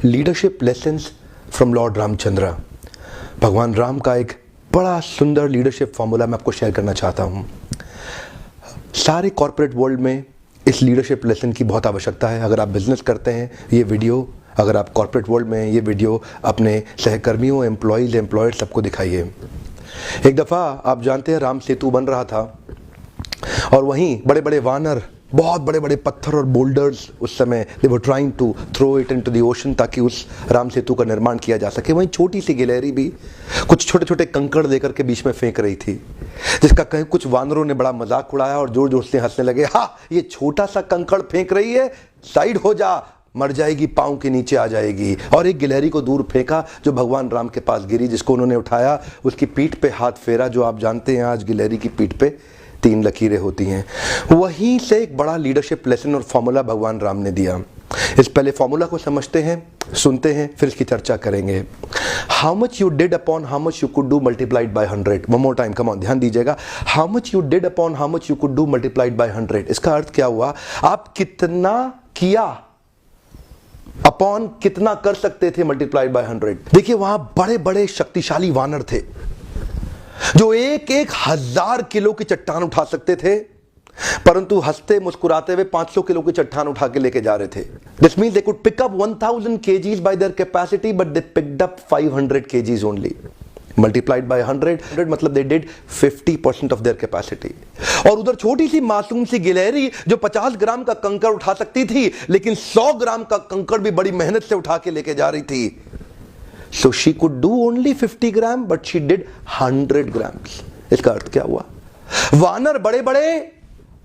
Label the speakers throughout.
Speaker 1: Leadership lessons from Lord Ramchandra. भगवान राम का एक बड़ा सुंदर लीडरशिप फॉर्मूला मैं आपको शेयर करना चाहता हूँ। सारे कॉर्पोरेट वर्ल्ड में इस लीडरशिप लेसन की बहुत आवश्यकता है। अगर आप बिजनेस करते हैं ये वीडियो, अगर आप कॉर्पोरेट वर्ल्ड में ये वीडियो अपने सहकर्मियों, एम्प्लॉयर्स सबको दिखाइए। एक दफ़ा आप जानते हैं राम सेतु बन रहा था और वहीं बड़े बड़े वानर, बहुत बड़े बड़े पत्थर और बोल्डर्स उस समय they were trying to throw it into the ocean ताकि उस राम सेतु का निर्माण किया जा सके। वहीं छोटी सी गिलहरी भी कुछ छोटे छोटे कंकड़ लेकर के बीच में फेंक रही थी, जिसका कहीं कुछ वानरों ने बड़ा मजाक उड़ाया और जोर जोर से हंसने लगे। हाँ, ये छोटा सा कंकड़ फेंक रही है, साइड हो जा, मर जाएगी, पाँव के नीचे आ जाएगी। और एक गिलहरी को दूर फेंका जो भगवान राम के पास गिरी, जिसको उन्होंने उठाया, उसकी पीठ पे हाथ फेरा। जो आप जानते हैं आज गिलहरी की पीठ पे 3 लकीरें होती हैं। वहीं से एक बड़ा लीडरशिप लेसन और फॉर्मूला भगवान राम ने दिया। इस पहले फॉर्मूला को समझते हैं, सुनते हैं, फिर इसकी चर्चा करेंगे। How much you did upon how much you could do multiplied by 100। One more time, come on, ध्यान दीजिएगा। How much you did upon how much you could do multiplied by 100। इसका अर्थ क्या हुआ? आप कितना किया अपॉन कितना कर सकते थे मल्टीप्लाइड बाय 100। देखिए वहां बड़े बड़े शक्तिशाली वानर थे जो एक 1000 किलो की चट्टान उठा सकते थे, परंतु हंसते मुस्कुराते हुए 500 किलो की चट्टान उठा के लेके जा रहे थे। This means they could pick up 1000 kgs by their capacity, but they picked up 500 kgs only. Multiplied by 100 मतलब they did 50% of their capacity. और उधर छोटी सी मासूम सी गिलहरी जो 50 ग्राम का कंकड़ उठा सकती थी, लेकिन 100 ग्राम का कंकड़ भी बड़ी मेहनत से उठा के लेके जा रही थी। So she could do only 50 gram, but she did 100 grams। इसका अर्थ क्या हुआ? वानर बड़े बड़े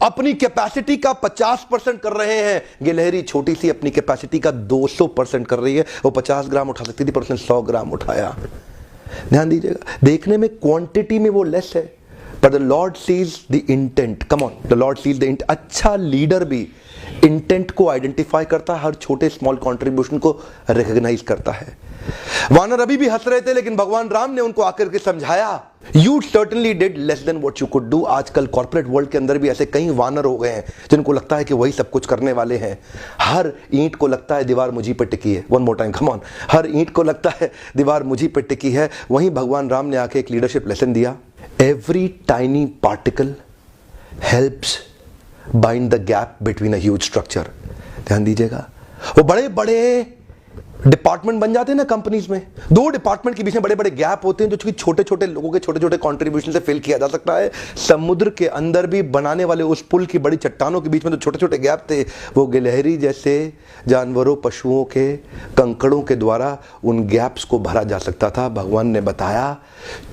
Speaker 1: अपनी कैपेसिटी का 50% कर रहे हैं, गिलहरी छोटी सी अपनी कैपेसिटी का 200% कर रही है। वो 50 ग्राम उठा सकती थी, पर उसने 100 ग्राम उठाया। ध्यान दीजिएगा, देखने में क्वांटिटी में वो लेस है, पर the lord sees the intent. Come on, the lord sees the intent. अच्छा लीडर भी इंटेंट को आइडेंटिफाई करता है, हर छोटे स्मॉल कंट्रीब्यूशन को रिकॉग्नाइज करता है। वानर अभी भी हंस रहे थे, लेकिन भगवान राम ने उनको आकर के समझाया, you certainly did less than what you could do. आजकल कॉर्पोरेट वर्ल्ड के अंदर भी ऐसे कई वानर हो गए हैं जिनको लगता है कि वही सब कुछ करने वाले हैं। हर ईंट को लगता है दीवार मुझी पे टिकी है। One more time, come on, हर ईंट को लगता है दीवार मुझी पे टिकी है। वहीं भगवान राम ने आके एक लीडरशिप लेसन दिया। Every tiny particle helps bind the gap between a huge structure. ध्यान दीजिएगा, वो बड़े बड़े डिपार्टमेंट बन जाते हैं ना कंपनीज में, 2 डिपार्टमेंट के बीच में बड़े बड़े गैप होते हैं जो छोटे छोटे लोगों के छोटे छोटे कंट्रीब्यूशन से फिल किया जा सकता है। समुद्र के अंदर भी बनाने वाले उस पुल की बड़ी चट्टानों के बीच में जो छोटे छोटे गैप थे, वो गिलहरी जैसे जानवरों, पशुओं के कंकड़ों के द्वारा उन गैप्स को भरा जा सकता था। भगवान ने बताया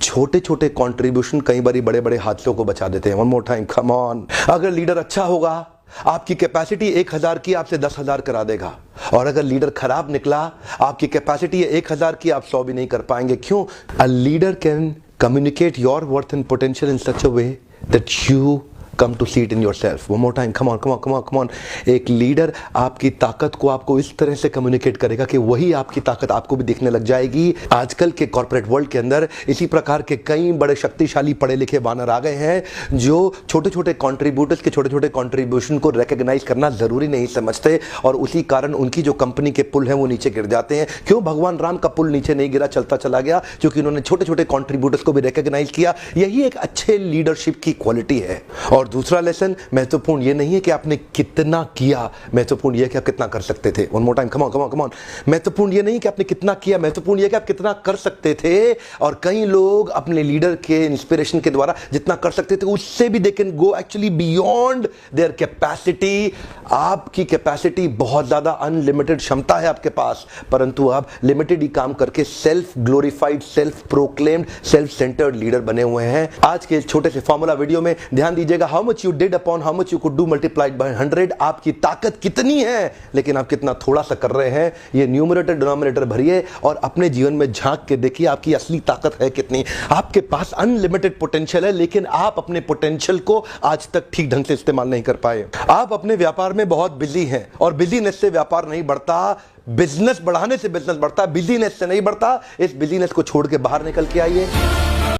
Speaker 1: छोटे छोटे कंट्रीब्यूशन कई बार बड़े बड़े हादसों को बचा देते हैं। One more time, come on. अगर लीडर अच्छा होगा, आपकी कैपेसिटी 1000 की, आपसे 10,000 करा देगा। और अगर लीडर खराब निकला, आपकी कैपेसिटी 1000 की, आप 100 भी नहीं कर पाएंगे। क्यों? A leader can communicate your worth and potential in such a way that you come to see it in yourself. One more time, come on come on come on come on. एक leader आपकी ताकत को आपको इस तरह से communicate करेगा कि वही आपकी ताकत आपको भी दिखने लग जाएगी। आजकल के कॉर्पोरेट वर्ल्ड के अंदर इसी प्रकार के कई बड़े शक्तिशाली पढ़े लिखे वानर आ गए हैं जो छोटे छोटे कॉन्ट्रीब्यूटर्स के छोटे छोटे कॉन्ट्रीब्यूशन को रिकॉग्नाइज करना जरूरी नहीं समझते, और उसी कारण उनकी जो कंपनी के पुल हैं वो नीचे गिर जाते हैं। क्यों भगवान राम का पुल नीचे नहीं गिरा, चलता चला गया? क्योंकि उन्होंने छोटे छोटे कॉन्ट्रीब्यूटर्स को भी रिकॉग्नाइज किया। यही एक अच्छे लीडरशिप की क्वालिटी है। और दूसरा लेसन, महत्वपूर्ण ये नहीं है कि आपने कितना किया, महत्वपूर्ण यह है कि आप कितना कर सकते थे। One more time, come on come on come on. महत्वपूर्ण ये नहीं कि आपने कितना किया, महत्वपूर्ण यह कि आप कितना कर सकते थे। और कई लोग अपने लीडर के इंस्पिरेशन के द्वारा जितना कर सकते थे उससे भी they can go actually beyond their capacity. आपकी कैपेसिटी बहुत ज्यादा अनलिमिटेड क्षमता है आपके पास, परंतु आप लिमिटेड ही काम करके self glorified, self proclaimed, self centred leader बने हुए हैं। आज के छोटे से फॉर्मूला वीडियो में ध्यान दीजिएगा, how much you did upon how much you could do multiplied by 100। आपकी ताकत कितनी है, लेकिन आप कितना थोड़ा सा कर रहे हैं। ये न्यूमरेटर डिनोमिनेटर भरिए और अपने जीवन में झांक के देखिए आपकी असली ताकत है कितनी। आपके पास अनलिमिटेड पोटेंशियल है, लेकिन आप अपने पोटेंशियल को आज तक ठीक ढंग से इस्तेमाल नहीं कर पाए। आप अपने व्यापार में बहुत बिजी हैं, और बिजीनेस से व्यापार नहीं बढ़ता, बिजनेस बढ़ाने से बिजनेस बढ़ता है, बिजीनेस से नहीं बढ़ता। इस बिजीनेस को छोड़ के बाहर निकल के आइए।